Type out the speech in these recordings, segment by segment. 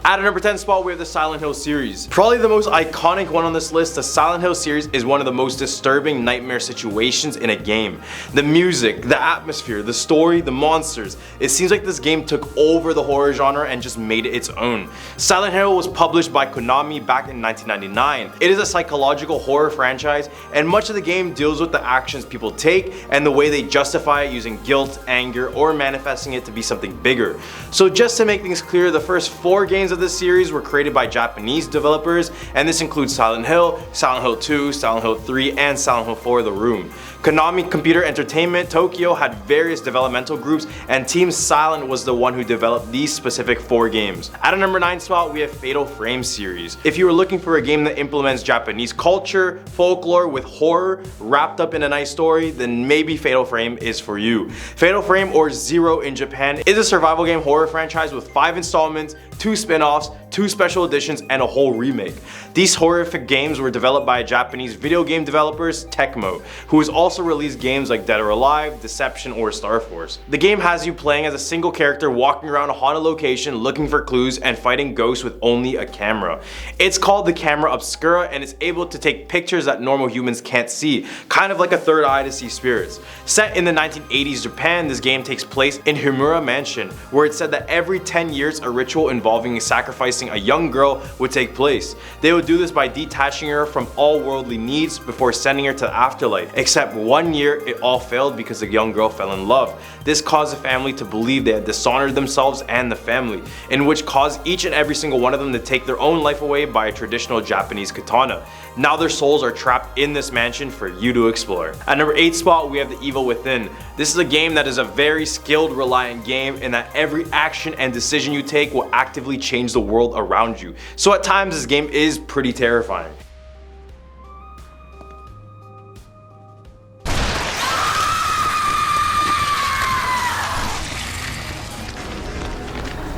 At a number 10 spot, we have the Silent Hill series. Probably the most iconic one on this list, the Silent Hill series is one of the most disturbing nightmare situations in a game. The music, the atmosphere, the story, the monsters. It seems like this game took over the horror genre and just made it its own. Silent Hill was published by Konami back in 1999. It is a psychological horror franchise, and much of the game deals with the actions people take and the way they justify it using guilt, anger, or manifesting it to be something bigger. So just to make things clear, the first 4 games of this series were created by Japanese developers, and this includes Silent Hill, Silent Hill 2, Silent Hill 3, and Silent Hill 4: The Room. Konami Computer Entertainment Tokyo had various developmental groups, and Team Silent was the one who developed these specific 4 games. At a number 9 spot, we have Fatal Frame series. If you were looking for a game that implements Japanese culture, folklore with horror wrapped up in a nice story, then maybe Fatal Frame is for you. Fatal Frame, or Zero in Japan, is a survival game horror franchise with 5 installments, 2 spin-offs, 2 special editions, and a whole remake. These horrific games were developed by Japanese video game developers Tecmo, who has also released games like Dead or Alive, Deception, or Star Force. The game has you playing as a single character walking around a haunted location looking for clues and fighting ghosts with only a camera. It's called the camera obscura, and it's able to take pictures that normal humans can't see, kind of like a third eye to see spirits. Set in the 1980s Japan, this game takes place in Himura Mansion, where it's said that every 10 years a ritual involving sacrificing a young girl would take place. They would do this by detaching her from all worldly needs before sending her to the afterlife. Except one year it all failed because the young girl fell in love. This caused the family to believe they had dishonored themselves and the family, in which caused each and every single one of them to take their own life away by a traditional Japanese katana. Now their souls are trapped in this mansion for you to explore. At number 8 spot, we have The Evil Within. This is a game that is a very skilled reliant game in that every action and decision you take will actively change the world around you. So at times this game is pretty terrifying.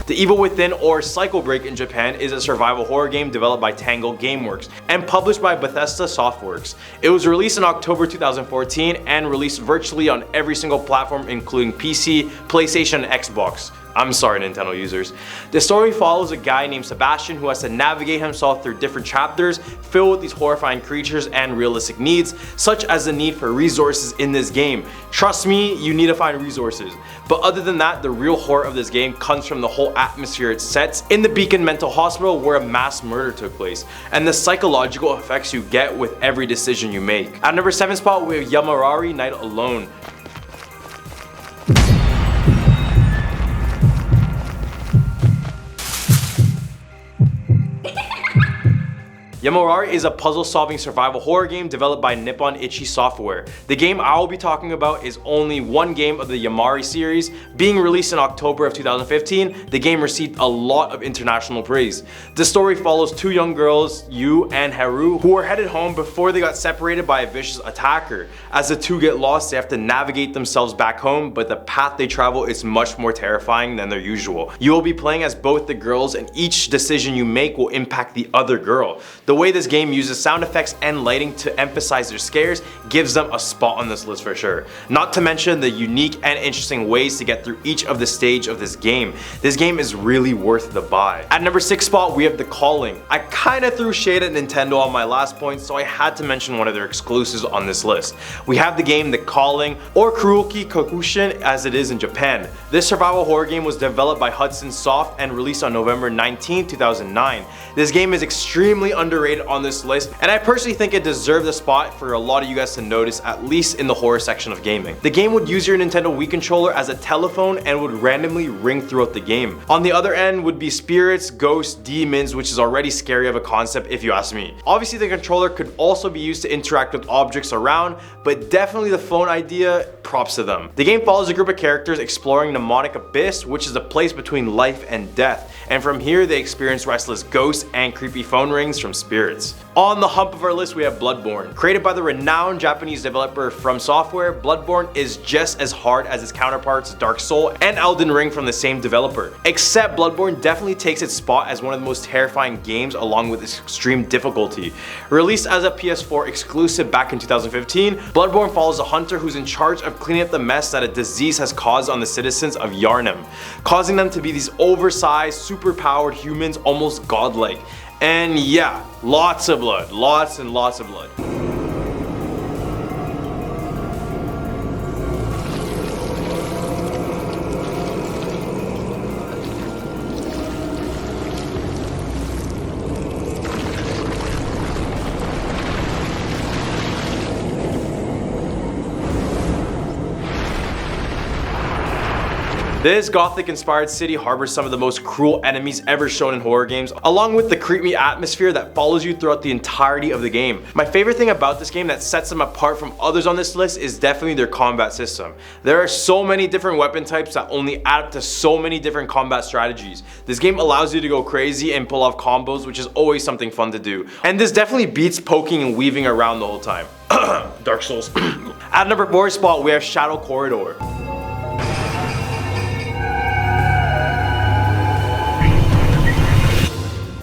The Evil Within, or Cycle Break in Japan, is a survival horror game developed by Tango Gameworks and published by Bethesda Softworks. It was released in October 2014 and released virtually on every single platform including PC, PlayStation, and Xbox. I'm sorry, Nintendo users. The story follows a guy named Sebastian who has to navigate himself through different chapters filled with these horrifying creatures and realistic needs, such as the need for resources in this game. Trust me, you need to find resources. But other than that, the real horror of this game comes from the whole atmosphere it sets in the Beacon Mental Hospital where a mass murder took place, and the psychological effects you get with every decision you make. At number 7 spot, we have Yamarari Night Alone. Yamorari is a puzzle-solving survival horror game developed by Nippon Ichi Software. The game I will be talking about is only one game of the Yamari series. Being released in October of 2015, the game received a lot of international praise. The story follows 2 young girls, Yu and Haru, who are headed home before they got separated by a vicious attacker. As the 2 get lost, they have to navigate themselves back home, but the path they travel is much more terrifying than their usual. You will be playing as both the girls, and each decision you make will impact the other girl. The way this game uses sound effects and lighting to emphasize their scares gives them a spot on this list for sure. Not to mention the unique and interesting ways to get through each of the stage of this game. This game is really worth the buy. At number 6 spot, we have The Calling. I kinda threw shade at Nintendo on my last point, so I had to mention one of their exclusives on this list. We have the game The Calling, or Kuroki Kokushin as it is in Japan. This survival horror game was developed by Hudson Soft and released on November 19, 2009. This game is extremely underrated on this list, and I personally think it deserved a spot for a lot of you guys to notice, at least in the horror section of gaming. The game would use your Nintendo Wii controller as a telephone and would randomly ring throughout the game. On the other end would be spirits, ghosts, demons, which is already scary of a concept if you ask me. Obviously the controller could also be used to interact with objects around, but definitely the phone idea, props to them. The game follows a group of characters exploring Mnemonic Abyss, which is a place between life and death, and from here they experience restless ghosts and creepy phone rings from spirits. On the hump of our list, we have Bloodborne. Created by the renowned Japanese developer From Software, Bloodborne is just as hard as its counterparts Dark Souls and Elden Ring from the same developer. Except Bloodborne definitely takes its spot as one of the most terrifying games along with its extreme difficulty. Released as a PS4 exclusive back in 2015, Bloodborne follows a hunter who's in charge of cleaning up the mess that a disease has caused on the citizens of Yharnam, causing them to be these oversized, super-powered humans almost godlike. And yeah, lots of blood, lots and lots of blood. This gothic-inspired city harbors some of the most cruel enemies ever shown in horror games, along with the creepy atmosphere that follows you throughout the entirety of the game. My favorite thing about this game that sets them apart from others on this list is definitely their combat system. There are so many different weapon types that only add up to so many different combat strategies. This game allows you to go crazy and pull off combos, which is always something fun to do. And this definitely beats poking and weaving around the whole time. Dark Souls. At number 4 spot, we have Shadow Corridor.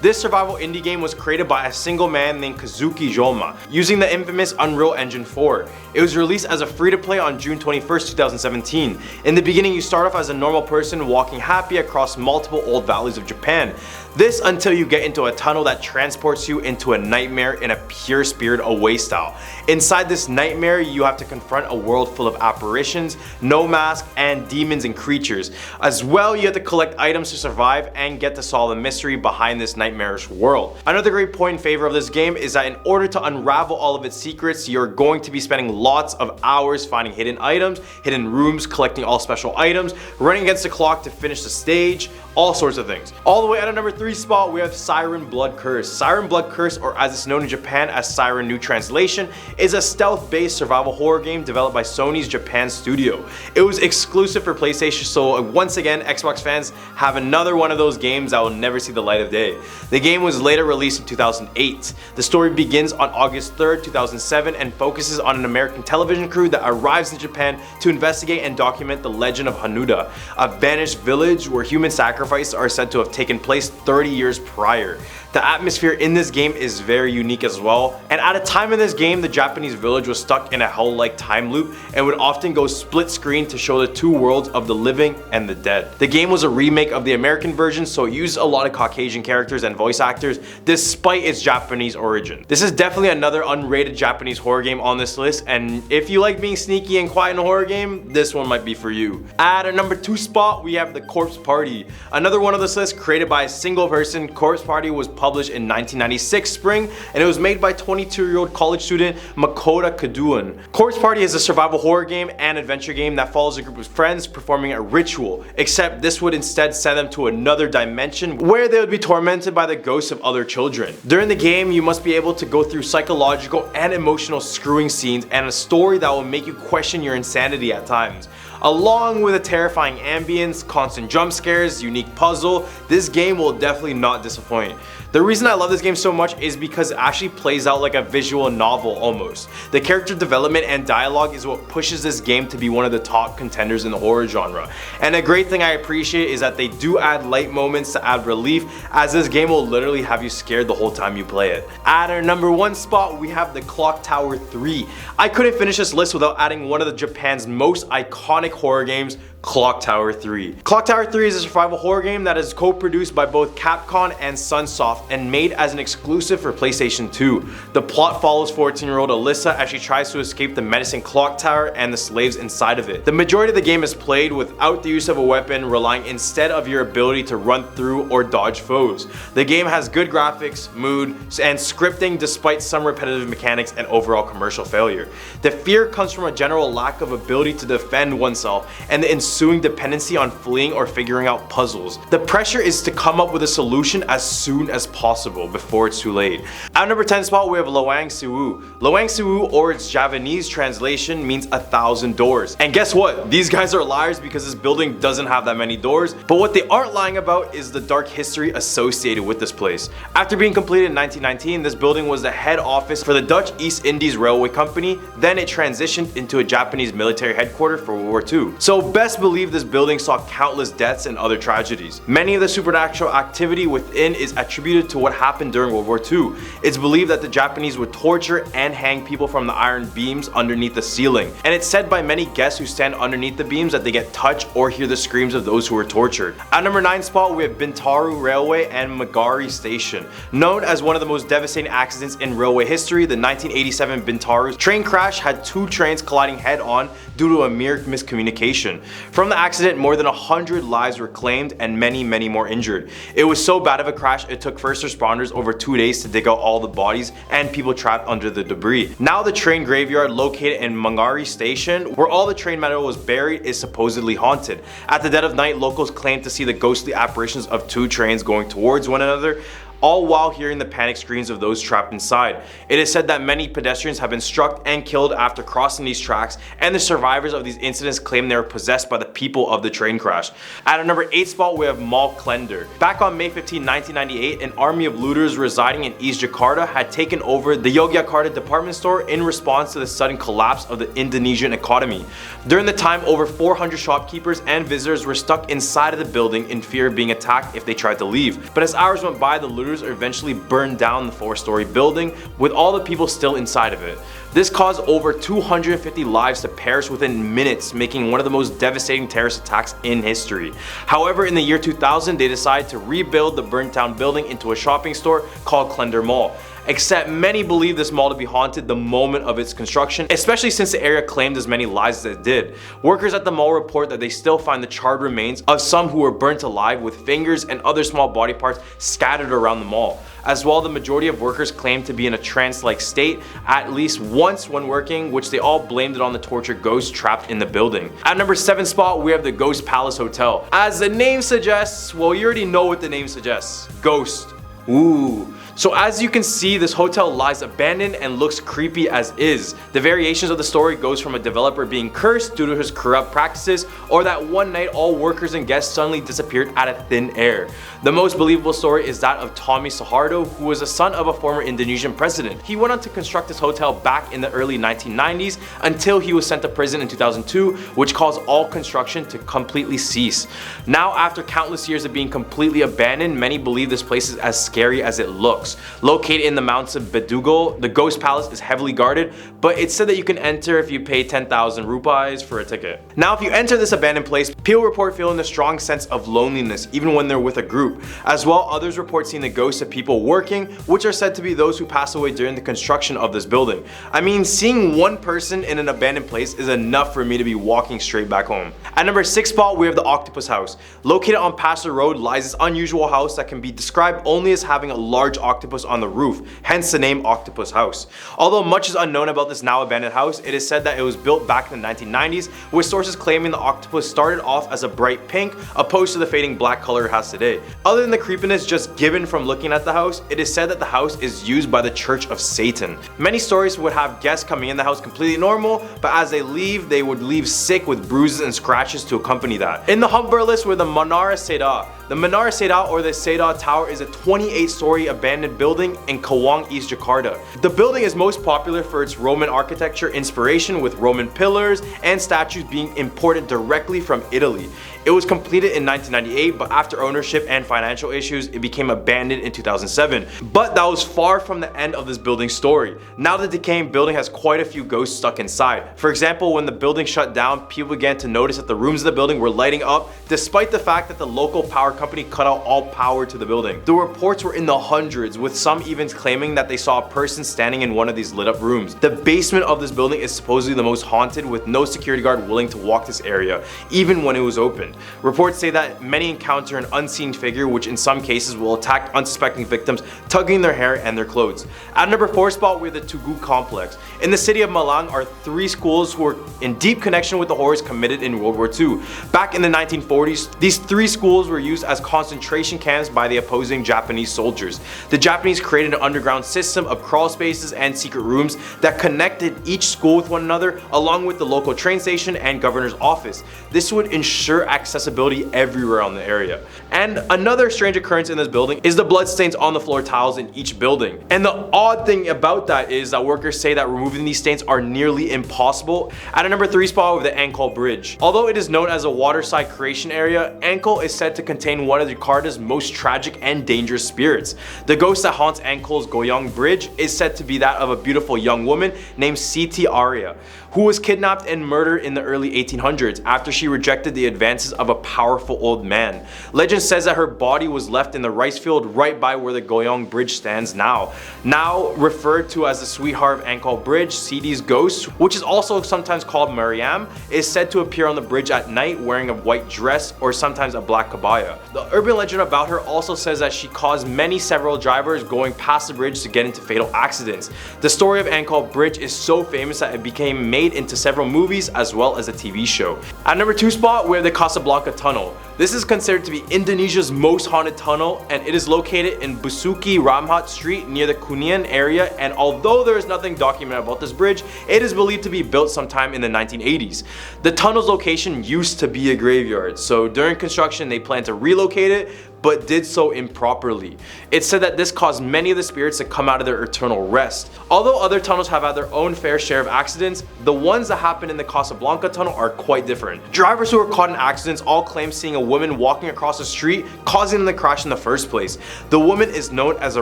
This survival indie game was created by a single man named Kazuki Joma, using the infamous Unreal Engine 4. It was released as a free-to-play on June 21st, 2017. In the beginning, you start off as a normal person walking happy across multiple old valleys of Japan. This until you get into a tunnel that transports you into a nightmare in a pure Spirited Away style. Inside this nightmare, you have to confront a world full of apparitions, no mask, and demons and creatures. As well, you have to collect items to survive and get to solve the mystery behind this nightmarish world. Another great point in favor of this game is that in order to unravel all of its secrets, you're going to be spending lots of hours finding hidden items, hidden rooms, collecting all special items, running against the clock to finish the stage, all sorts of things. All the way at a number 3 spot, we have Siren Blood Curse. Siren Blood Curse, or as it's known in Japan as Siren New Translation, is a stealth-based survival horror game developed by Sony's Japan studio. It was exclusive for PlayStation, so once again, Xbox fans have another one of those games that will never see the light of day. The game was later released in 2008. The story begins on August 3rd, 2007 and focuses on an American television crew that arrives in Japan to investigate and document the legend of Hanuda, a vanished village where human sacrifices are said to have taken place 30 years prior. The atmosphere in this game is very unique as well, and at a time in this game the Japanese village was stuck in a hell-like time loop and would often go split screen to show the two worlds of the living and the dead. The game was a remake of the American version, so it used a lot of Caucasian characters and voice actors despite its Japanese origin. This is definitely another unrated Japanese horror game on this list, and if you like being sneaky and quiet in a horror game, this one might be for you. At our number 2 spot, we have the Corpse Party. Another one of this list created by a single person. Corpse Party was published in 1996 spring, and it was made by 22-year-old college student Makoto Kaduan. Corpse Party is a survival horror game and adventure game that follows a group of friends performing a ritual, except this would instead send them to another dimension where they would be tormented by the ghosts of other children. During the game, you must be able to go through psychological and emotional screwing scenes and a story that will make you question your insanity at times. Along with a terrifying ambience, constant jump scares, unique puzzle, this game will definitely not disappoint. The reason I love this game so much is because it actually plays out like a visual novel almost. The character development and dialogue is what pushes this game to be one of the top contenders in the horror genre. And a great thing I appreciate is that they do add light moments to add relief, as this game will literally have you scared the whole time you play it. At our number 1 spot, we have the Clock Tower 3. I couldn't finish this list without adding one of Japan's most iconic horror games, Clock Tower 3. Clock Tower 3 is a survival horror game that is co-produced by both Capcom and Sunsoft and made as an exclusive for PlayStation 2. The plot follows 14-year-old Alyssa as she tries to escape the menacing clock tower and the slaves inside of it. The majority of the game is played without the use of a weapon, relying instead of your ability to run through or dodge foes. The game has good graphics, mood, and scripting despite some repetitive mechanics and overall commercial failure. The fear comes from a general lack of ability to defend oneself and the ensuing dependency on fleeing or figuring out puzzles. The pressure is to come up with a solution as soon as possible before it's too late. At number 10 spot, we have Loang Siwu. Loang Siwu, or its Javanese translation, means 1,000 doors. And guess what? These guys are liars because this building doesn't have that many doors, but what they aren't lying about is the dark history associated with this place. After being completed in 1919, this building was the head office for the Dutch East Indies Railway Company, then it transitioned into a Japanese military headquarters for World War II. So best believe this building saw countless deaths and other tragedies. Many of the supernatural activity within is attributed to what happened during World War II. It's believed that the Japanese would torture and hang people from the iron beams underneath the ceiling, and it's said by many guests who stand underneath the beams that they get touched or hear the screams of those who were tortured. At number 9 spot, we have Bintaro Railway and Magari Station. Known as one of the most devastating accidents in railway history, the 1987 Bintaro train crash had 2 trains colliding head-on due to a mere miscommunication. From the accident, more than 100 lives were claimed and many more injured. It was so bad of a crash, it took first responders over 2 days to dig out all the bodies and people trapped under the debris. Now the train graveyard located in Mangari Station, where all the train metal was buried, is supposedly haunted. At the dead of night, locals claim to see the ghostly apparitions of 2 trains going towards one another, all while hearing the panic screams of those trapped inside. It is said that many pedestrians have been struck and killed after crossing these tracks, and the survivors of these incidents claim they were possessed by the people of the train crash. At our number 8 spot, we have Mall Klender. Back on May 15, 1998, an army of looters residing in East Jakarta had taken over the Yogyakarta department store in response to the sudden collapse of the Indonesian economy. During the time, over 400 shopkeepers and visitors were stuck inside of the building in fear of being attacked if they tried to leave. But as hours went by, the looters eventually burned down the 4-story building with all the people still inside of it. This caused over 250 lives to perish within minutes, making one of the most devastating terrorist attacks in history. However, in the year 2000, they decided to rebuild the burnt down building into a shopping store called Klender Mall. Except many believe this mall to be haunted the moment of its construction, especially since the area claimed as many lives as it did. Workers at the mall report that they still find the charred remains of some who were burnt alive with fingers and other small body parts scattered around the mall. As well, the majority of workers claim to be in a trance-like state at least once when working, which they all blamed it on the tortured ghosts trapped in the building. At number 7 spot, we have the Ghost Palace Hotel. As the name suggests, well, you already know what the name suggests. Ghost. Ooh. So as you can see, this hotel lies abandoned and looks creepy as is. The variations of the story goes from a developer being cursed due to his corrupt practices, or that one night all workers and guests suddenly disappeared out of thin air. The most believable story is that of Tommy Soeharto, who was a son of a former Indonesian president. He went on to construct this hotel back in the early 1990s until he was sent to prison in 2002, which caused all construction to completely cease. Now, after countless years of being completely abandoned, many believe this place is as scary as it looks. Located in the mountains of Bedugul, the Ghost Palace is heavily guarded, but it's said that you can enter if you pay 10,000 rupees for a ticket. Now, if you enter this abandoned place, people report feeling a strong sense of loneliness even when they're with a group. As well, others report seeing the ghosts of people working, which are said to be those who passed away during the construction of this building. I mean, seeing one person in an abandoned place is enough for me to be walking straight back home. At number 6 spot, we have the Octopus House. Located on Pastor Road lies this unusual house that can be described only as having a large octopus on the roof, hence the name Octopus House. Although much is unknown about this now abandoned house, it is said that it was built back in the 1990s, with sources claiming the octopus started off as a bright pink opposed to the fading black color it has today. Other than the creepiness just given from looking at the house, it is said that the house is used by the Church of Satan. Many stories would have guests coming in the house completely normal, but as they leave, they would leave sick with bruises and scratches to accompany that. In the Humber list were the Menara Seda. The Menara Seda, or the Seda Tower, is a 28-story abandoned building in Cawang, East Jakarta. The building is most popular for its Roman architecture inspiration, with Roman pillars and statues being imported directly from Italy. It was completed in 1998, but after ownership and financial issues, it became abandoned in 2007. But that was far from the end of this building's story. Now the decaying building has quite a few ghosts stuck inside. For example, when the building shut down, people began to notice that the rooms of the building were lighting up, despite the fact that the local power company cut out all power to the building. The reports were in the hundreds, with some even claiming that they saw a person standing in one of these lit up rooms. The basement of this building is supposedly the most haunted, with no security guard willing to walk this area, even when it was open. Reports say that many encounter an unseen figure, which in some cases will attack unsuspecting victims, tugging their hair and their clothes. At number 4 spot, we have the Tugu Complex. In the city of Malang are 3 schools who are in deep connection with the horrors committed in World War II. Back in the 1940s, these 3 schools were used used as concentration camps by the opposing Japanese soldiers. The Japanese created an underground system of crawl spaces and secret rooms that connected each school with one another, along with the local train station and governor's office. This would ensure accessibility everywhere on the area. And another strange occurrence in this building is the bloodstains on the floor tiles in each building. And the odd thing about that is that workers say that removing these stains are nearly impossible. At a number 3 spot with the Ankol Bridge. Although it is known as a waterside creation area, Ankol is said to contain one of Jakarta's most tragic and dangerous spirits. The ghost that haunts Ankol's Goyong Bridge is said to be that of a beautiful young woman named Siti Arya, who was kidnapped and murdered in the early 1800s after she rejected the advances of a powerful old man. Legend says that her body was left in the rice field right by where the Goyong Bridge stands now. Now referred to as the sweetheart of Ankol Bridge, Siti's ghost, which is also sometimes called Mariam, is said to appear on the bridge at night wearing a white dress or sometimes a black kabaya. The urban legend about her also says that she caused several drivers going past the bridge to get into fatal accidents. The story of Ankol Bridge is so famous that it became made into several movies as well as a TV show. At number 2 spot, we have the Casablanca Tunnel. This is considered to be Indonesia's most haunted tunnel, and it is located in Busuki Ramhat Street near the Kuningan area, and although there is nothing documented about this bridge, it is believed to be built sometime in the 1980s. The tunnel's location used to be a graveyard, so during construction they planned to relocate it, but did so improperly. It's said that this caused many of the spirits to come out of their eternal rest. Although other tunnels have had their own fair share of accidents, the ones that happen in the Casablanca tunnel are quite different. Drivers who were caught in accidents all claim seeing a woman walking across the street, causing them to crash in the first place. The woman is known as a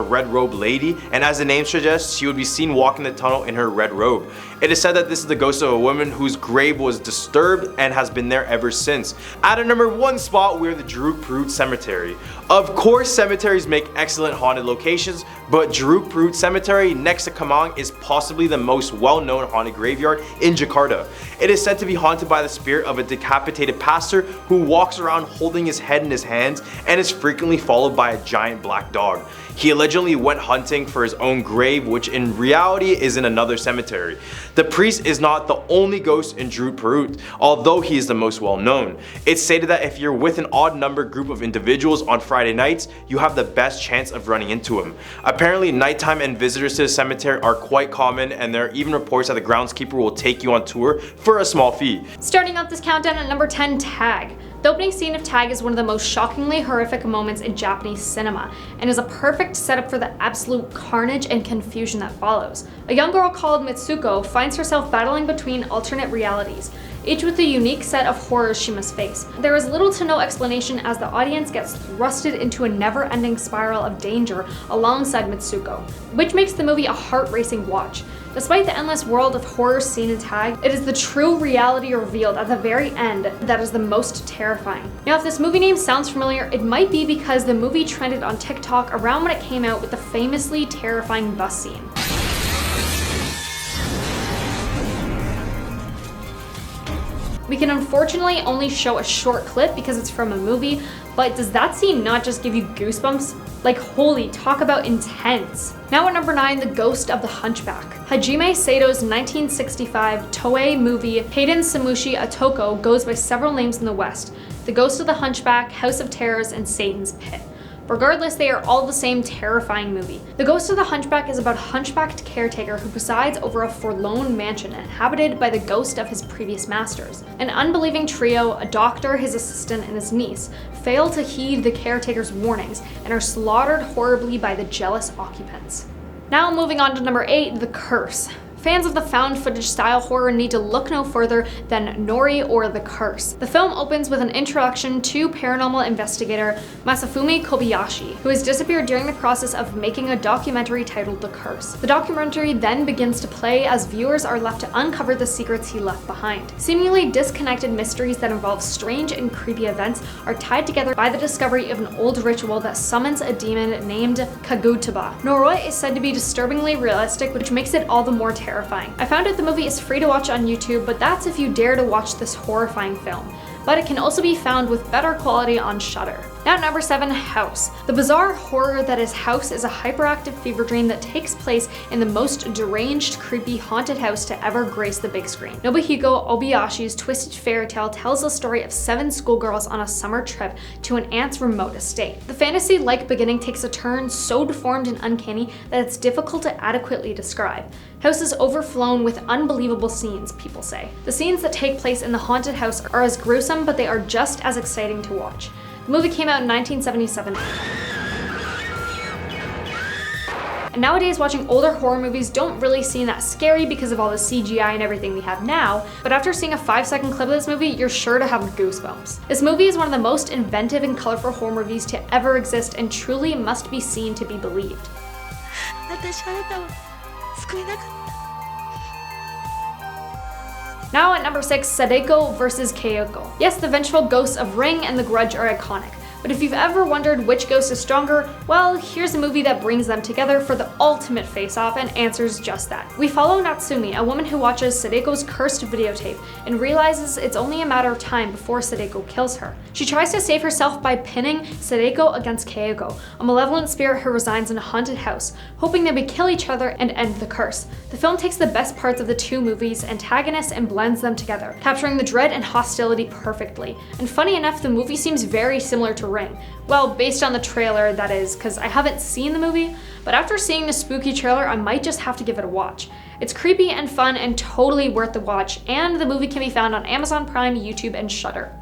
red robe lady, and as the name suggests, she would be seen walking the tunnel in her red robe. It is said that this is the ghost of a woman whose grave was disturbed and has been there ever since. At a number 1 spot, we are the Jeruk Perut Cemetery. Of course, cemeteries make excellent haunted locations, but Jeruk Perut Cemetery next to Kemang is possibly the most well-known haunted graveyard in Jakarta. It is said to be haunted by the spirit of a decapitated pastor who walks around holding his head in his hands and is frequently followed by a giant black dog. He allegedly went hunting for his own grave, which in reality is in another cemetery. The priest is not the only ghost in Jeruk Perut, although he is the most well known. It's stated that if you're with an odd number group of individuals on Friday nights, you have the best chance of running into him. Apparently, nighttime and visitors to the cemetery are quite common, and there are even reports that the groundskeeper will take you on tour for a small fee. Starting off this countdown at number 10, Tag. The opening scene of Tag is one of the most shockingly horrific moments in Japanese cinema, and is a perfect setup for the absolute carnage and confusion that follows. A young girl called Mitsuko finds herself battling between alternate realities, each with a unique set of horrors she must face. There is little to no explanation as the audience gets thrusted into a never-ending spiral of danger alongside Mitsuko, which makes the movie a heart-racing watch. Despite the endless world of horror seen in Tag, it is the true reality revealed at the very end that is the most terrifying. Now, if this movie name sounds familiar, it might be because the movie trended on TikTok around when it came out with the famously terrifying bus scene. We can unfortunately only show a short clip because it's from a movie, but does that scene not just give you goosebumps? Like, holy, talk about intense. Now at number 9, The Ghost of the Hunchback. Hajime Sato's 1965 Toei movie Hayden Samushi Atoko goes by several names in the West: The Ghost of the Hunchback, House of Terrors, and Satan's Pit. Regardless, they are all the same terrifying movie. The Ghost of the Hunchback is about a hunchbacked caretaker who presides over a forlorn mansion inhabited by the ghost of his previous masters. An unbelieving trio, a doctor, his assistant, and his niece, fail to heed the caretaker's warnings and are slaughtered horribly by the jealous occupants. Now moving on to number 8, The Curse. Fans of the found footage style horror need to look no further than Nori or The Curse. The film opens with an introduction to paranormal investigator Masafumi Kobayashi, who has disappeared during the process of making a documentary titled The Curse. The documentary then begins to play as viewers are left to uncover the secrets he left behind. Seemingly disconnected mysteries that involve strange and creepy events are tied together by the discovery of an old ritual that summons a demon named Kagutaba. Noroi is said to be disturbingly realistic, which makes it all the more terrifying. I found out the movie is free to watch on YouTube, but that's if you dare to watch this horrifying film. But it can also be found with better quality on Shudder. Now at number 7, House. The bizarre horror that is House is a hyperactive fever dream that takes place in the most deranged, creepy, haunted house to ever grace the big screen. Nobuhiko Obayashi's twisted fairy tale tells the story of 7 schoolgirls on a summer trip to an aunt's remote estate. The fantasy-like beginning takes a turn so deformed and uncanny that it's difficult to adequately describe. House is overflown with unbelievable scenes, people say. The scenes that take place in the haunted house are as gruesome, but they are just as exciting to watch. The movie came out in 1977. And nowadays, watching older horror movies don't really seem that scary because of all the CGI and everything we have now, but after seeing a 5-second clip of this movie, you're sure to have goosebumps. This movie is one of the most inventive and colorful horror movies to ever exist and truly must be seen to be believed. Now at number 6, Sadeko vs. Keiko. Yes, the vengeful ghosts of Ring and The Grudge are iconic, but if you've ever wondered which ghost is stronger, well, here's a movie that brings them together for the ultimate face-off and answers just that. We follow Natsumi, a woman who watches Sadeko's cursed videotape and realizes it's only a matter of time before Sadeko kills her. She tries to save herself by pinning Sadeko against Keiko, a malevolent spirit who resides in a haunted house, hoping they would kill each other and end the curse. The film takes the best parts of the two movies' antagonists and blends them together, capturing the dread and hostility perfectly. And funny enough, the movie seems very similar to Ring. Well, based on the trailer, that is, because I haven't seen the movie, but after seeing the spooky trailer, I might just have to give it a watch. It's creepy and fun and totally worth the watch, and the movie can be found on Amazon Prime, YouTube, and Shudder.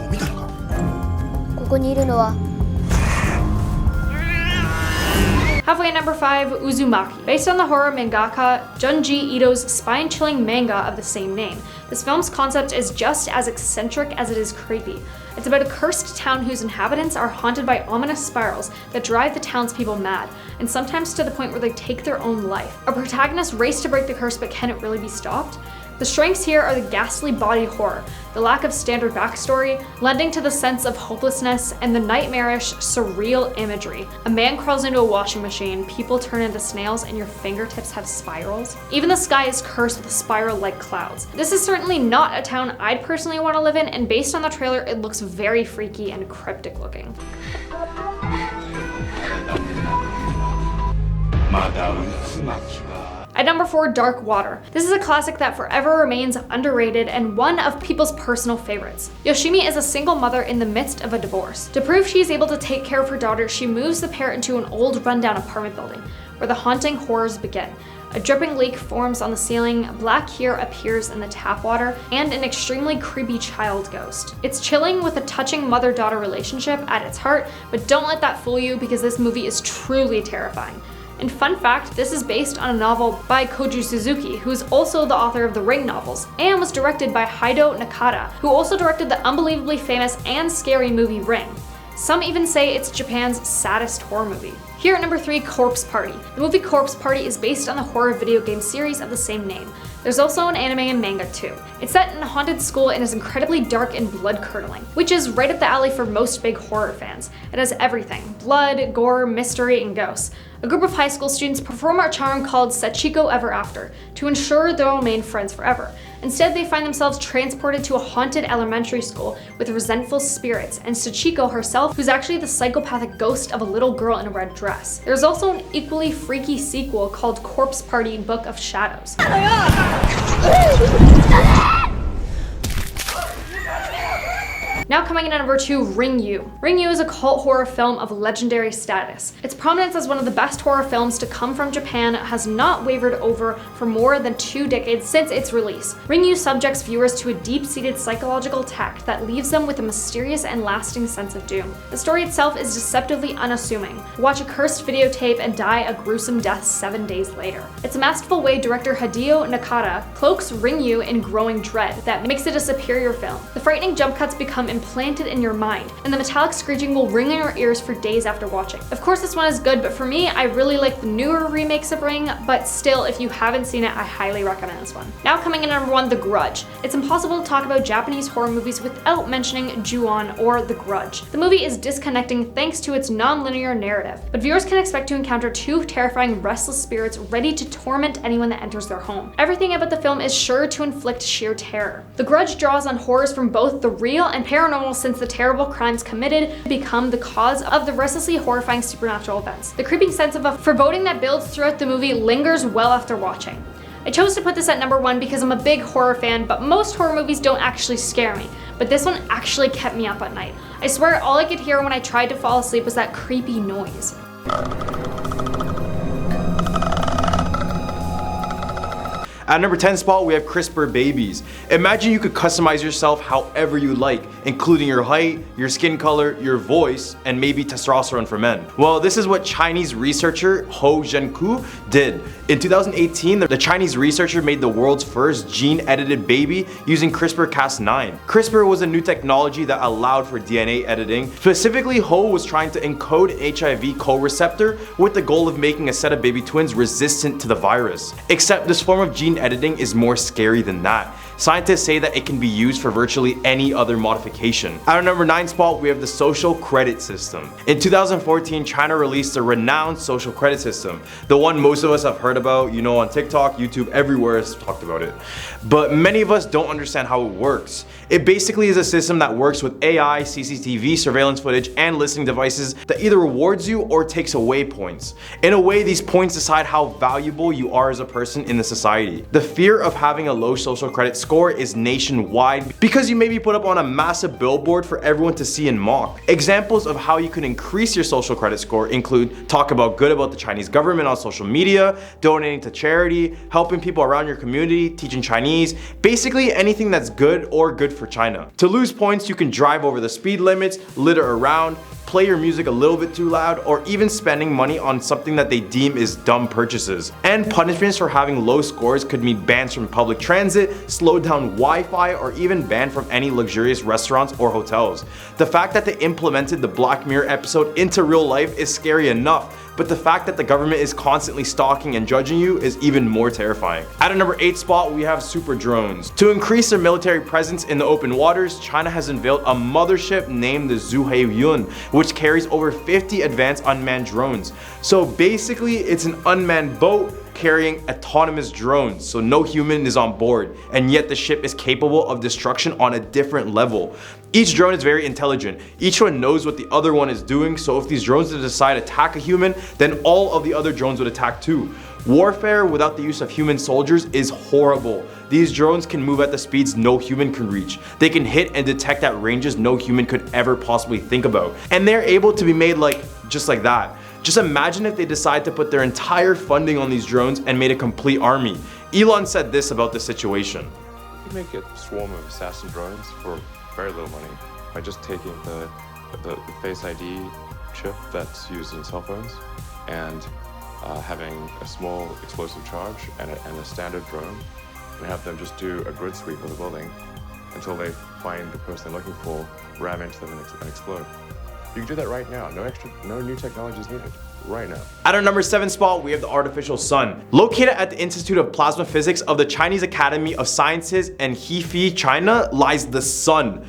Halfway at number 5, Uzumaki. Based on the horror mangaka Junji Ito's spine-chilling manga of the same name, this film's concept is just as eccentric as it is creepy. It's about a cursed town whose inhabitants are haunted by ominous spirals that drive the townspeople mad, and sometimes to the point where they take their own life. Our protagonists race to break the curse, but can it really be stopped? The strengths here are the ghastly body horror, the lack of standard backstory, lending to the sense of hopelessness, and the nightmarish, surreal imagery. A man crawls into a washing machine, people turn into snails, and your fingertips have spirals. Even the sky is cursed with spiral-like clouds. This is certainly not a town I'd personally want to live in, and based on the trailer, it looks very freaky and cryptic looking. At number 4, Dark Water. This is a classic that forever remains underrated and one of people's personal favorites. Yoshimi is a single mother in the midst of a divorce. To prove she is able to take care of her daughter, she moves the pair into an old rundown apartment building, where the haunting horrors begin. A dripping leak forms on the ceiling, black here appears in the tap water, and an extremely creepy child ghost. It's chilling with a touching mother-daughter relationship at its heart, but don't let that fool you because this movie is truly terrifying. And fun fact, this is based on a novel by Koju Suzuki, who is also the author of the Ring novels, and was directed by Haido Nakata, who also directed the unbelievably famous and scary movie Ring. Some even say it's Japan's saddest horror movie. Here at number 3, Corpse Party. The movie Corpse Party is based on the horror video game series of the same name. There's also an anime and manga too. It's set in a haunted school and is incredibly dark and blood-curdling, which is right up the alley for most big horror fans. It has everything: blood, gore, mystery, and ghosts. A group of high school students perform a charm called Sachiko Ever After to ensure they'll remain friends forever. Instead, they find themselves transported to a haunted elementary school with resentful spirits, and Sachiko herself, who's actually the psychopathic ghost of a little girl in a red dress. There's also an equally freaky sequel called Corpse Party Book of Shadows. Now coming in at number 2, Ring-Yu. Ring-Yu is a cult horror film of legendary status. Its prominence as one of the best horror films to come from Japan has not wavered over for more than 2 decades since its release. Ring-Yu subjects viewers to a deep-seated psychological attack that leaves them with a mysterious and lasting sense of doom. The story itself is deceptively unassuming. Watch a cursed videotape and die a gruesome death 7 days later. It's a masterful way director Hideo Nakata cloaks Ring-Yu in growing dread that makes it a superior film. The frightening jump cuts become implanted in your mind, and the metallic screeching will ring in your ears for days after watching. Of course, this one is good, but for me, I really like the newer remakes of Ring, but still, if you haven't seen it, I highly recommend this one. Now coming in at number 1, The Grudge. It's impossible to talk about Japanese horror movies without mentioning Ju-on or The Grudge. The movie is disconnecting thanks to its non-linear narrative, but viewers can expect to encounter 2 terrifying, restless spirits ready to torment anyone that enters their home. Everything about the film is sure to inflict sheer terror. The Grudge draws on horrors from both the real and paranormal paranormal since the terrible crimes committed become the cause of the restlessly horrifying supernatural events. The creeping sense of a foreboding that builds throughout the movie lingers well after watching. I chose to put this at number 1 because I'm a big horror fan, but most horror movies don't actually scare me. But this one actually kept me up at night. I swear all I could hear when I tried to fall asleep was that creepy noise. At number 10 spot, we have CRISPR babies. Imagine you could customize yourself however you like, including your height, your skin color, your voice, and maybe testosterone for men. Well, this is what Chinese researcher Ho Zhenku did. In 2018, the Chinese researcher made the world's first gene-edited baby using CRISPR-Cas9. CRISPR was a new technology that allowed for DNA editing. Specifically, Ho was trying to encode HIV co-receptor with the goal of making a set of baby twins resistant to the virus. Except this form of gene editing is more scary than that. Scientists say that it can be used for virtually any other modification. At our number 9 spot, we have the social credit system. In 2014, China released a renowned social credit system. The one most of us have heard about, you know, on TikTok, YouTube, everywhere has talked about it. But many of us don't understand how it works. It basically is a system that works with AI, CCTV, surveillance footage, and listening devices that either rewards you or takes away points. In a way, these points decide how valuable you are as a person in the society. The fear of having a low social credit score is nationwide because you may be put up on a massive billboard for everyone to see and mock. Examples of how you can increase your social credit score include talk about good about the Chinese government on social media, donating to charity, helping people around your community, teaching Chinese, basically anything that's good or good for China. To lose points, you can drive over the speed limits, litter around, play your music a little bit too loud, or even spending money on something that they deem is dumb purchases. And punishments for having low scores could mean bans from public transit, slowed down Wi-Fi, or even banned from any luxurious restaurants or hotels. The fact that they implemented the Black Mirror episode into real life is scary enough, but the fact that the government is constantly stalking and judging you is even more terrifying. At a number 8 spot, we have super drones. To increase their military presence in the open waters, China has unveiled a mothership named the Zhuhei-Yun, which carries over 50 advanced unmanned drones. So basically, it's an unmanned boat carrying autonomous drones, so no human is on board, and yet the ship is capable of destruction on a different level. Each drone is very intelligent. Each one knows what the other one is doing, so if these drones decide to attack a human, then all of the other drones would attack too. Warfare without the use of human soldiers is horrible. These drones can move at the speeds no human can reach. They can hit and detect at ranges no human could ever possibly think about. And they're able to be made just like that. Just imagine if they decide to put their entire funding on these drones and made a complete army. Elon said this about the situation. You can make a swarm of assassin drones for very little money by just taking the Face ID chip that's used in cell phones and having a small explosive charge and a standard drone, and have them just do a grid sweep of the building until they find the person they're looking for, ram into them and explode. You can do that right now. No new technology is needed. Right now. At our number 7 spot, we have the artificial sun. Located at the Institute of Plasma Physics of the Chinese Academy of Sciences in Hefei, China, lies the sun.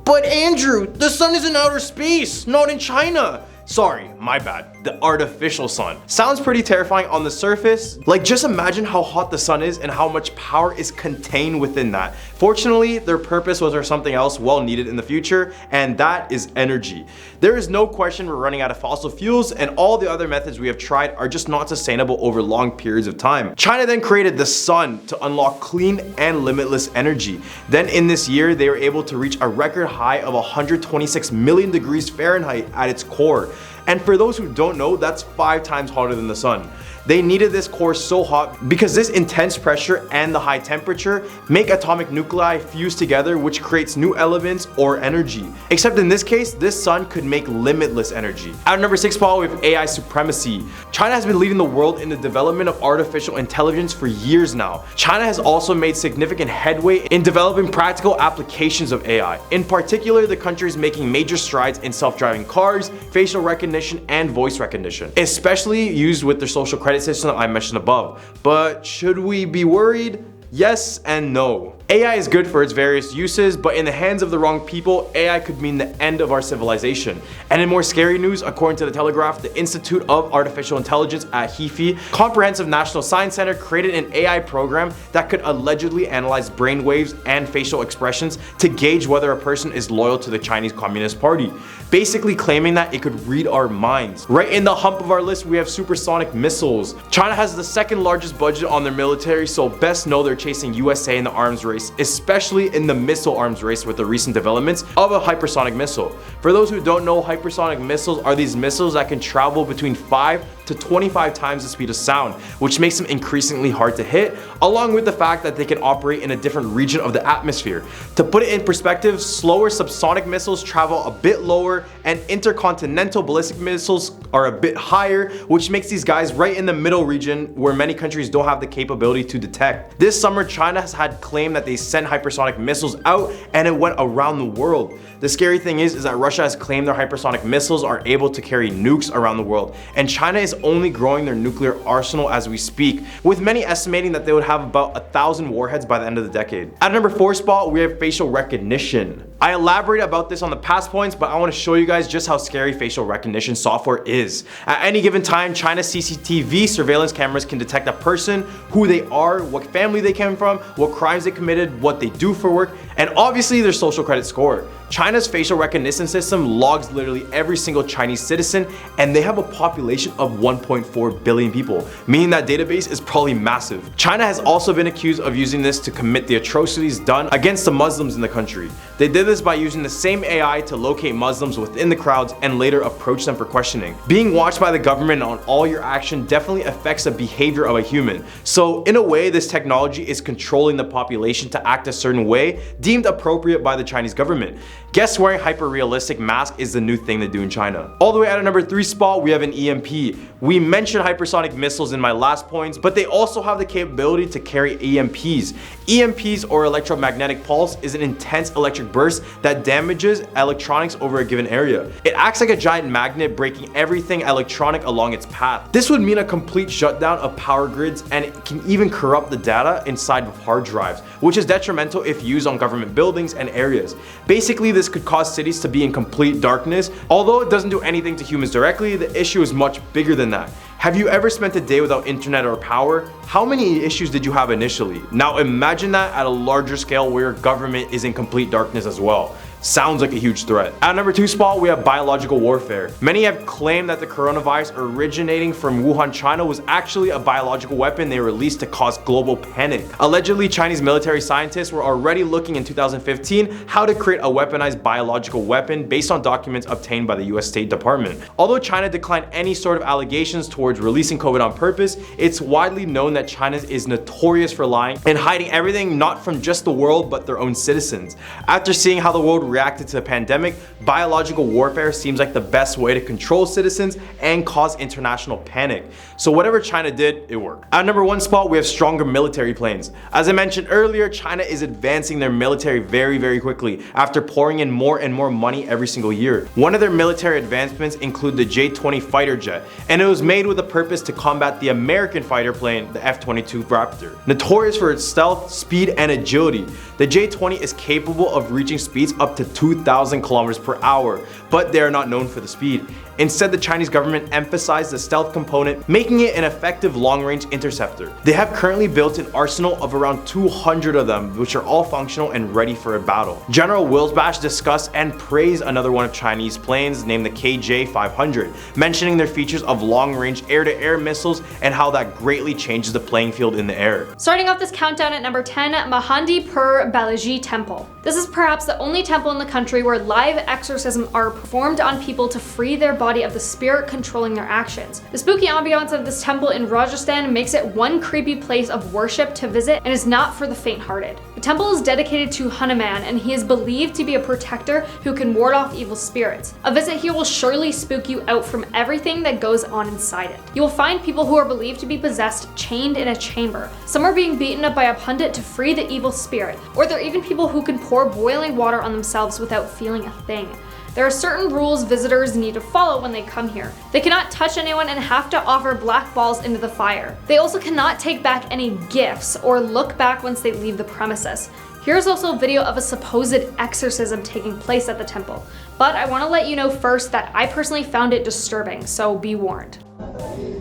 But Andrew, the sun is in outer space, not in China. Sorry, my bad. The artificial sun. Sounds pretty terrifying on the surface. Just imagine how hot the sun is and how much power is contained within that. Fortunately, their purpose was for something else well needed in the future, and that is energy. There is no question we're running out of fossil fuels, and all the other methods we have tried are just not sustainable over long periods of time. China then created the sun to unlock clean and limitless energy. Then in this year, they were able to reach a record high of 126 million degrees Fahrenheit at its core. And for those who don't know, that's 5 times hotter than the sun. They needed this core so hot because this intense pressure and the high temperature make atomic nuclei fuse together, which creates new elements or energy. Except in this case, this sun could make limitless energy. At number 6 spot, we have AI supremacy. China has been leading the world in the development of artificial intelligence for years now. China has also made significant headway in developing practical applications of AI. In particular, the country is making major strides in self-driving cars, facial recognition, and voice recognition, especially used with their social credit system I mentioned above. But should we be worried? Yes and no. AI is good for its various uses, but in the hands of the wrong people, AI could mean the end of our civilization. And in more scary news, according to the Telegraph, the Institute of Artificial Intelligence at HEFI, Comprehensive National Science Center, created an AI program that could allegedly analyze brainwaves and facial expressions to gauge whether a person is loyal to the Chinese Communist Party, basically claiming that it could read our minds. Right in the hump of our list, we have supersonic missiles. China has the second largest budget on their military, so best know they're chasing USA in the arms race, especially in the missile arms race with the recent developments of a hypersonic missile. For those who don't know, hypersonic missiles are these missiles that can travel between 5 to 25 times the speed of sound, which makes them increasingly hard to hit, along with the fact that they can operate in a different region of the atmosphere. To put it in perspective, slower subsonic missiles travel a bit lower, and intercontinental ballistic missiles are a bit higher, which makes these guys right in the middle region where many countries don't have the capability to detect. This summer, China has had claimed that they sent hypersonic missiles out and it went around the world. The scary thing is that Russia has claimed their hypersonic missiles are able to carry nukes around the world, and China is only growing their nuclear arsenal as we speak, with many estimating that they would have about 1,000 warheads by the end of the decade. At number 4 spot, we have facial recognition. I elaborated about this on the past points, but I want to show you guys just how scary facial recognition software is. At any given time, China's CCTV surveillance cameras can detect a person, who they are, what family they came from, what crimes they committed, what they do for work, and obviously their social credit score. China's facial recognition system logs literally every single Chinese citizen, and they have a population of 1.4 billion people, meaning that database is probably massive. China has also been accused of using this to commit the atrocities done against the Muslims in the country. They did this by using the same AI to locate Muslims within the crowds and later approach them for questioning. Being watched by the government on all your action definitely affects the behavior of a human. So in a way, this technology is controlling the population to act a certain way deemed appropriate by the Chinese government. Guess wearing hyper-realistic mask is the new thing they do in China. All the way at a number 3 spot, we have an EMP. We mentioned hypersonic missiles in my last points, but they also have the capability to carry EMPs. EMPs, or electromagnetic pulse, is an intense electric burst that damages electronics over a given area. It acts like a giant magnet, breaking everything electronic along its path. This would mean a complete shutdown of power grids, and it can even corrupt the data inside of hard drives, which is detrimental if used on government buildings and areas. Basically, this could cause cities to be in complete darkness. Although it doesn't do anything to humans directly, the issue is much bigger than that. Have you ever spent a day without internet or power? How many issues did you have initially? Now imagine that at a larger scale where your government is in complete darkness as well. Sounds like a huge threat. At number 2 spot, we have biological warfare. Many have claimed that the coronavirus originating from Wuhan, China was actually a biological weapon they released to cause global panic. Allegedly, Chinese military scientists were already looking in 2015 how to create a weaponized biological weapon based on documents obtained by the US State Department. Although China declined any sort of allegations towards releasing COVID on purpose, it's widely known that China is notorious for lying and hiding everything not from just the world but their own citizens. After seeing how the world reacted to the pandemic, biological warfare seems like the best way to control citizens and cause international panic. So whatever China did, it worked. At number 1 spot, we have stronger military planes. As I mentioned earlier, China is advancing their military very quickly after pouring in more and more money every single year. One of their military advancements include the J-20 fighter jet, and it was made with a purpose to combat the American fighter plane, the F-22 Raptor. Notorious for its stealth, speed, and agility, the J-20 is capable of reaching speeds up to 2,000 kilometers per hour, but they are not known for the speed. Instead, the Chinese government emphasized the stealth component, making it an effective long-range interceptor. They have currently built an arsenal of around 200 of them, which are all functional and ready for a battle. General Wilsbash discussed and praised another one of Chinese planes named the KJ-500, mentioning their features of long-range air-to-air missiles and how that greatly changes the playing field in the air. Starting off this countdown at number 10, Mahandi Balaji Temple. This is perhaps the only temple in the country where live exorcisms are performed on people to free their body of the spirit controlling their actions. The spooky ambiance of this temple in Rajasthan makes it one creepy place of worship to visit and is not for the faint-hearted. The temple is dedicated to Hanuman, and he is believed to be a protector who can ward off evil spirits. A visit here will surely spook you out from everything that goes on inside it. You will find people who are believed to be possessed chained in a chamber. Some are being beaten up by a pundit to free the evil spirit, or there are even people who can pour boiling water on themselves without feeling a thing. There are certain rules visitors need to follow when they come here. They cannot touch anyone and have to offer black balls into the fire. They also cannot take back any gifts or look back once they leave the premises. Here's also a video of a supposed exorcism taking place at the temple. But I want to let you know first that I personally found it disturbing, so be warned.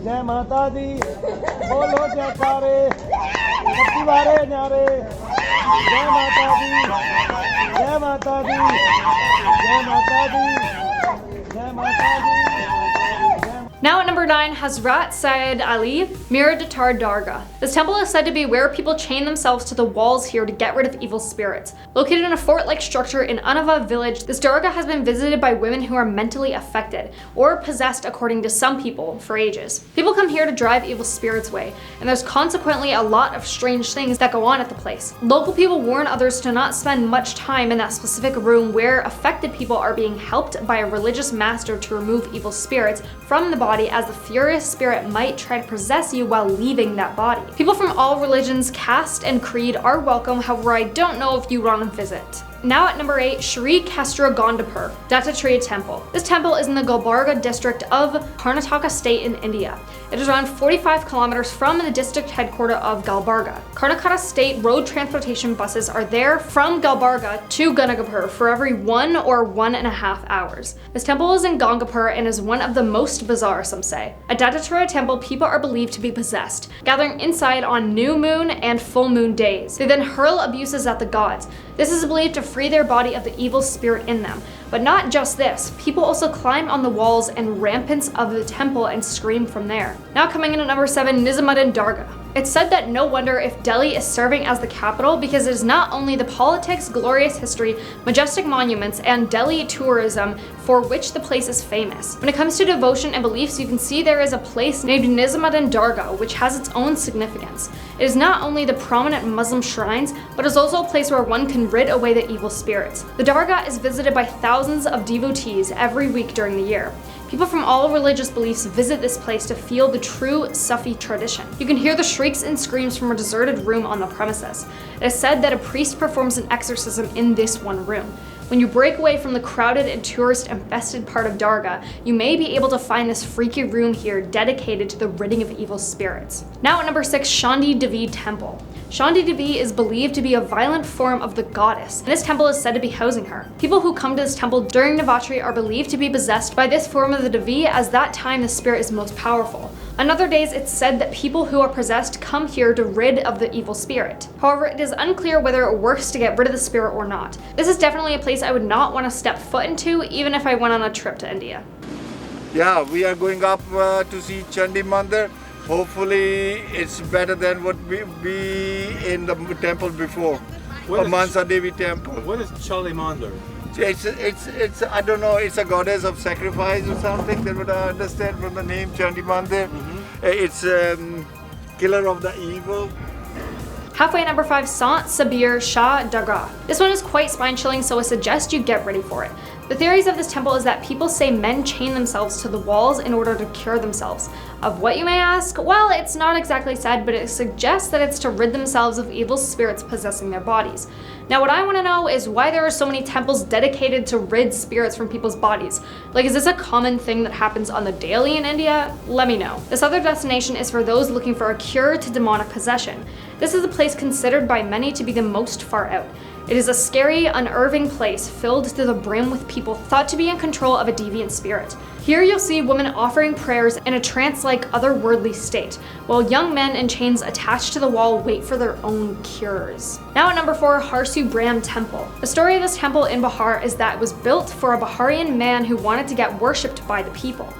जय माता दी बोलो जयकारे सबकी बारे न्यारे जय माता दी जय माता दी जय माता दी जय माता दी Now at number 9, Hazrat Syed Ali Mir Datar Dargah. This temple is said to be where people chain themselves to the walls here to get rid of evil spirits. Located in a fort-like structure in Unava village, this Dargah has been visited by women who are mentally affected, or possessed according to some people, for ages. People come here to drive evil spirits away, and there's consequently a lot of strange things that go on at the place. Local people warn others to not spend much time in that specific room where affected people are being helped by a religious master to remove evil spirits from the body, as the furious spirit might try to possess you while leaving that body. People from all religions, caste, and creed are welcome, however I don't know if you want to visit. Now at number 8, Shri Kestra Gondapur, Dattatreya Temple. This temple is in the Gulbarga district of Karnataka state in India. It is around 45 kilometers from the district headquarters of Gulbarga. Karnataka state road transportation buses are there from Gulbarga to Gangapur for every 1 or 1.5 hours. This temple is in Gangapur and is one of the most bizarre, some say. At Dattatreya Temple, people are believed to be possessed, gathering inside on new moon and full moon days. They then hurl abuses at the gods. This is believed to free their body of the evil spirit in them. But not just this, people also climb on the walls and rampants of the temple and scream from there. Now coming in at number 7, Nizamuddin Dargah. It's said that no wonder if Delhi is serving as the capital, because it is not only the politics, glorious history, majestic monuments, and Delhi tourism for which the place is famous. When it comes to devotion and beliefs, you can see there is a place named Nizamuddin Dargah which has its own significance. It is not only the prominent Muslim shrines, but is also a place where one can rid away the evil spirits. The Dargah is visited by thousands of devotees every week during the year. People from all religious beliefs visit this place to feel the true Sufi tradition. You can hear the shrieks and screams from a deserted room on the premises. It is said that a priest performs an exorcism in this one room. When you break away from the crowded and tourist-infested part of Dargah, you may be able to find this freaky room here dedicated to the ridding of evil spirits. Now at number 6, Shandi Devi Temple. Shandi Devi is believed to be a violent form of the goddess, and this temple is said to be housing her. People who come to this temple during Navratri are believed to be possessed by this form of the Devi, as that time the spirit is most powerful. On other days, it's said that people who are possessed come here to rid of the evil spirit. However, it is unclear whether it works to get rid of the spirit or not. This is definitely a place I would not want to step foot into, even if I went on a trip to India. Yeah, we are going up to see Chandi Mandir. Hopefully, it's better than what we in the temple before. Mansa Devi temple. What is Chandi Mandir? It's I don't know. It's a goddess of sacrifice or something. That would I understand from the name Chandi Mandir. It's killer of the evil. Halfway at number 5, Sant Sabir Shah Dargah. This one is quite spine-chilling, so I suggest you get ready for it. The theories of this temple is that people say men chain themselves to the walls in order to cure themselves. Of what, you may ask? Well, it's not exactly said, but it suggests that it's to rid themselves of evil spirits possessing their bodies. Now what I want to know is why there are so many temples dedicated to rid spirits from people's bodies. Like, is this a common thing that happens on the daily in India? Let me know. This other destination is for those looking for a cure to demonic possession. This is a place considered by many to be the most far out. It is a scary, unnerving place filled to the brim with people thought to be in control of a deviant spirit. Here you'll see women offering prayers in a trance-like otherworldly state, while young men in chains attached to the wall wait for their own cures. Now at number 4, Harsu Brahm Temple. The story of this temple in Bihar is that it was built for a Baharian man who wanted to get worshipped by the people.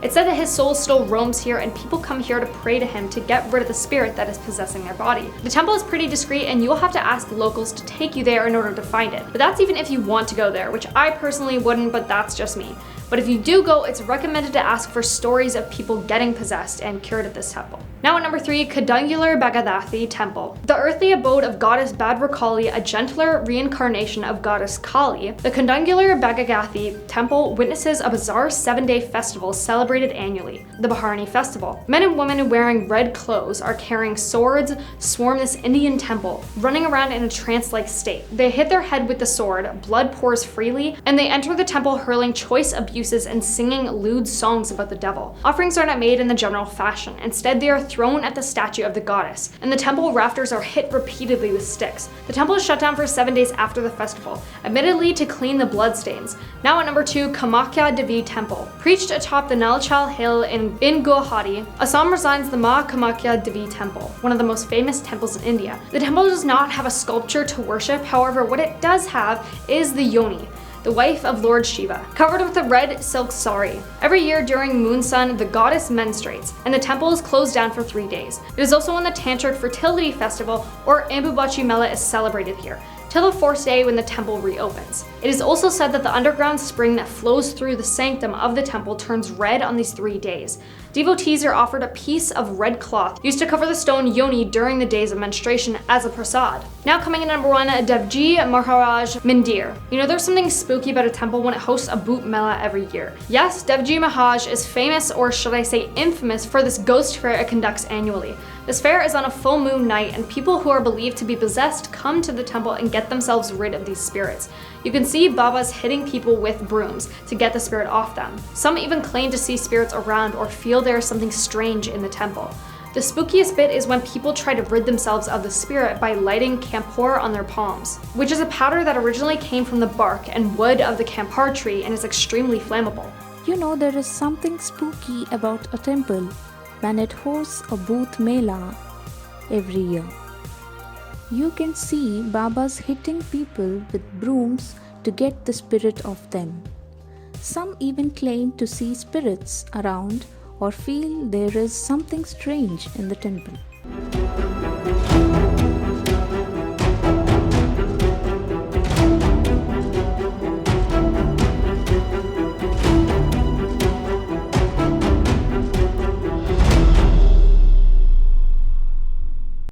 It's said that his soul still roams here, and people come here to pray to him to get rid of the spirit that is possessing their body. The temple is pretty discreet, and you'll have to ask locals to take you there in order to find it. But that's even if you want to go there, which I personally wouldn't, but that's just me. But if you do go, it's recommended to ask for stories of people getting possessed and cured at this temple. Now at number 3, Kadungular Bhagadathi Temple. The earthly abode of goddess Bhadrakali, a gentler reincarnation of goddess Kali, the Kadungular Bhagadathi Temple witnesses a bizarre 7-day festival celebrated annually, the Bharani Festival. Men and women wearing red clothes are carrying swords, swarm this Indian temple, running around in a trance-like state. They hit their head with the sword, blood pours freely, and they enter the temple hurling choice abuses and singing lewd songs about the devil. Offerings are not made in the general fashion. Instead, they are thrown at the statue of the goddess, and the temple rafters are hit repeatedly with sticks. The temple is shut down for 7 days after the festival, admittedly to clean the bloodstains. Now at number 2, Kamakya Devi Temple. Preached atop the Nalchal Hill in Guwahati, Assam resides the Ma Kamakya Devi Temple, one of the most famous temples in India. The temple does not have a sculpture to worship, however, what it does have is the Yoni, the wife of Lord Shiva, covered with a red silk sari. Every year during moon sun, the goddess menstruates, and the temple is closed down for 3 days. It is also when the Tantric Fertility Festival, or Ambubachi Mela, is celebrated here, till the 4th day when the temple reopens. It is also said that the underground spring that flows through the sanctum of the temple turns red on these 3 days. Devotees are offered a piece of red cloth used to cover the stone yoni during the days of menstruation as a prasad. Now coming in at number 1, Devji Maharaj Mandir. You know, there's something spooky about a temple when it hosts a Bhoot Mela every year. Yes, Devji Maharaj is famous, or should I say infamous, for this ghost fair it conducts annually. This fair is on a full moon night, and people who are believed to be possessed come to the temple and get themselves rid of these spirits. You can see Babas hitting people with brooms to get the spirit off them. Some even claim to see spirits around or feel there is something strange in the temple. The spookiest bit is when people try to rid themselves of the spirit by lighting kampor on their palms, which is a powder that originally came from the bark and wood of the kampar tree and is extremely flammable. You know, there is something spooky about a temple when it hosts a Bhoot Mela every year. You can see Babas hitting people with brooms to get the spirit of them. Some even claim to see spirits around or feel there is something strange in the temple.